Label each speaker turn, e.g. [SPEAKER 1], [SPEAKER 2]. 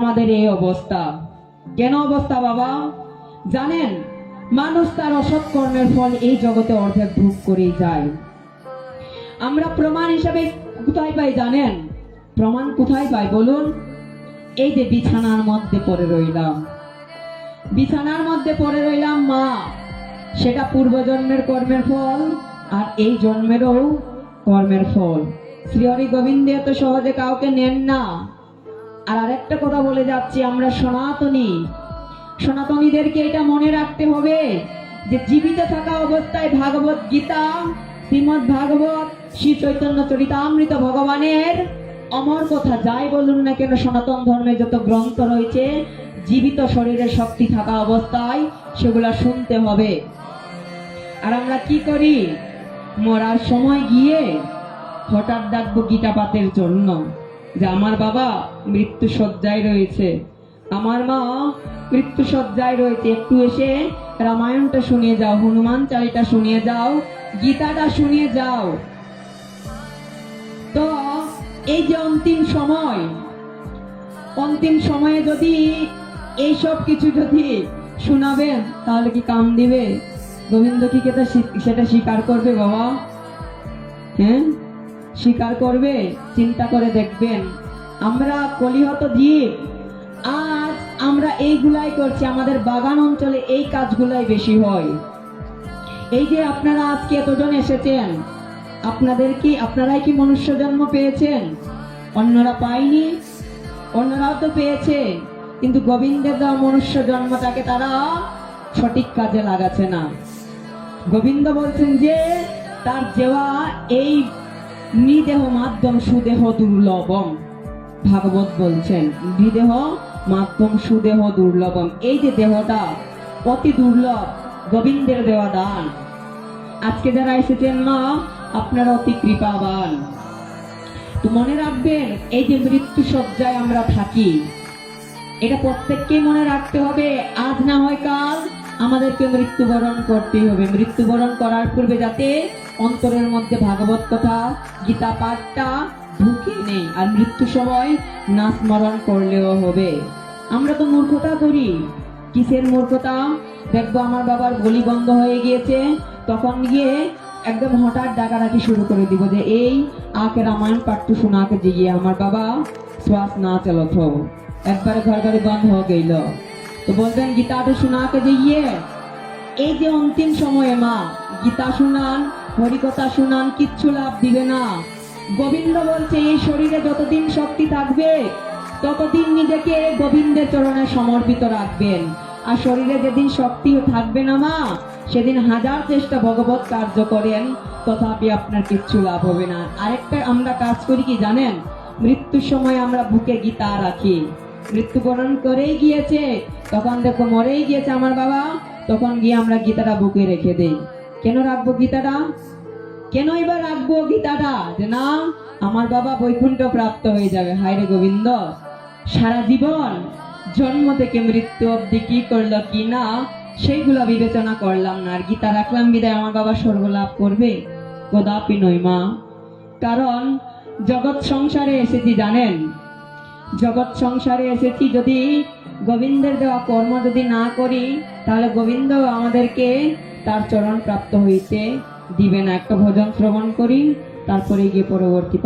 [SPEAKER 1] আমাদের এই অবস্থা কেন অবস্থা বাবা জানেন? মানুষ তার অসৎ কর্মের ফল এই জগতে অর্ধেক ভোগ করেই যায়। আমরা প্রমাণ হিসেবে কোথায় পাই জানেন? প্রমাণ কোথায় পাই বলুন? এই যে বিছানার মধ্যে পড়ে রইলাম, বিছানার মধ্যে পড়ে রইলাম মা, সেটা পূর্বজন্মের কর্মের ফল আর এই জন্মেরও কর্মের ফল। শ্রীহরি গোবিন্দ এত সহজে কাউকে নেন না। আর আরেকটা কথা বলে যাচ্ছি, আমরা সনাতনীদেরকে এটা মনে রাখতে হবে যে জীবিত থাকা অবস্থায় ভাগবত গীতা, শ্রীমদ্ ভাগবত, শ্রী চৈতন্য চরিতামৃত ভগবানের অমর কথা যাই বলুন না কেন, সনাতন ধর্মের যত গ্রন্থ রয়েছে জীবিত শরীরের শক্তি থাকা অবস্থায় সেগুলা শুনতে হবে। আর আমরা কি করি? মরার সময় গিয়ে হঠাৎ ডাকবো গীতা পাঠের জন্য যে আমার বাবা মৃত্যু শয্যায় রয়েছে, আমার মা মৃত্যু শয্যায় রয়েছে, একটু এসে রামায়ণটা শুনিয়ে যাও, হনুমান চালিটা শুনিয়ে যাও, গীতাটা শুনিয়ে যাও। তো এই যে অন্তিম সময়ে যদি এইসব কিছু যদি শোনাবেন তাহলে কি কাম দিবে? গোবিন্দ কি সেটা স্বীকার করবে বাবা? হ্যাঁ, স্বীকার করবে? চিন্তা করে দেখবেন। আমরা কলিহত জীব, আজ আমরা এইগুলাই করছি, আমাদের বাগান অঞ্চলে এই কাজগুলাই বেশি হয়। এই যে আপনারা আজকে এতজন এসেছেন, আপনারাই কি মনুষ্য জন্ম পেয়েছেন? অন্যরা পায়নি? অন্যরাও তো পেয়েছে, কিন্তু গোবিন্দের দেওয়া মনুষ্য জন্মটাকে তারা সঠিক কাজে লাগাচ্ছে না। গোবিন্দ বলছেন যে তার দেওয়া এই নিদেহ মাধ্যম সুদেহ দুর্লভম। ভাগবত বলছেন নিদেহ মাধ্যম সুদেহ দুর্লভম। এই যে দেহটা অতি দুর্লভ, গোবিন্দের দেওয়া দান। আজকে যারা এসেছেন মা, আপনারা অতি কৃপাবান। তো মনে রাখবেন, এই যে মৃত্যু শয্যায় আমরা থাকি, এটা প্রত্যেককেই মনে রাখতে হবে। আজ না হয় কাল আমাদেরকে মৃত্যুবরণ করতেই হবে। মৃত্যুবরণ করার পূর্বে যাতে অন্তরের মধ্যে ভাগবত কথা, গীতা পাঠটা ঢুকে নেই। আর মৃত্যু সময় না স্মরণ করলেও হবে। আমরা তো মূর্খতা করি। কিসের মূর্খতা? দেখবো আমার বাবার গলি বন্ধ হয়ে গিয়েছে, তখন গিয়ে একদম হঠাৎ ডাকাডাকি শুরু করে দিব যে এই আকে রামায়ণ পাঠ্য শোনাকে জিগিয়ে আমার বাবা শ্বাস না চলত, একবারে ঘর ঘরে বন্ধ হয়ে গেল। তো বলবেন গীতাটা শোনাকে জিগিয়ে। এই যে অন্তিম সময়ে মা গীতা শুনান, হরিকথা শুনান, কিচ্ছু লাভ দিবে না। গোবিন্দ বলছে এই শরীরে যতদিন শক্তি থাকবে ততদিন নিজেকে গোবিন্দের চরণে সমর্পিত রাখবেন। আর শরীরে যেদিন শক্তি থাকবে না মা, সেদিন হাজার চেষ্টা ভগবত কার্য করেন, তথাপি আপনার কিচ্ছু লাভ হবে না। আরেকটা আমরা কাজ করি কি জানেন? মৃত্যুর সময় আমরা বুকে গীতা রাখি। মৃত্যুবরণ করেই গিয়েছে, তখন দেখো মরেই গিয়েছে আমার বাবা, তখন গিয়ে আমরা গীতাটা বুকে রেখে দেই। কেন রাখবো গীতাটা? কেন এবার রাখবো গীতাটা? যে না, আমার বাবা বৈকুণ্ঠ প্রাপ্ত হয়ে যাবে। হায় রে গোবিন্দ, সারা জীবন জন্ম থেকে মৃত্যু অব্দি কি করলো কি না সেইগুলা বিবেচনা করলাম না, আর গীতা রাখলাম বিদায় আমার বাবা স্বর্গ লাভ করবে? কদাপি নয় মা। কারণ জগৎ সংসারে এসেছি জানেন, জগৎ সংসারে এসেছি যদি গোবিন্দের দেওয়া কর্ম যদি না করি, তাহলে গোবিন্দ আমাদেরকে তার চরণ প্রাপ্ত হইতে দিবে না। একটা ভজন শ্রবণ করি, তারপরে গিয়ে পরবর্তী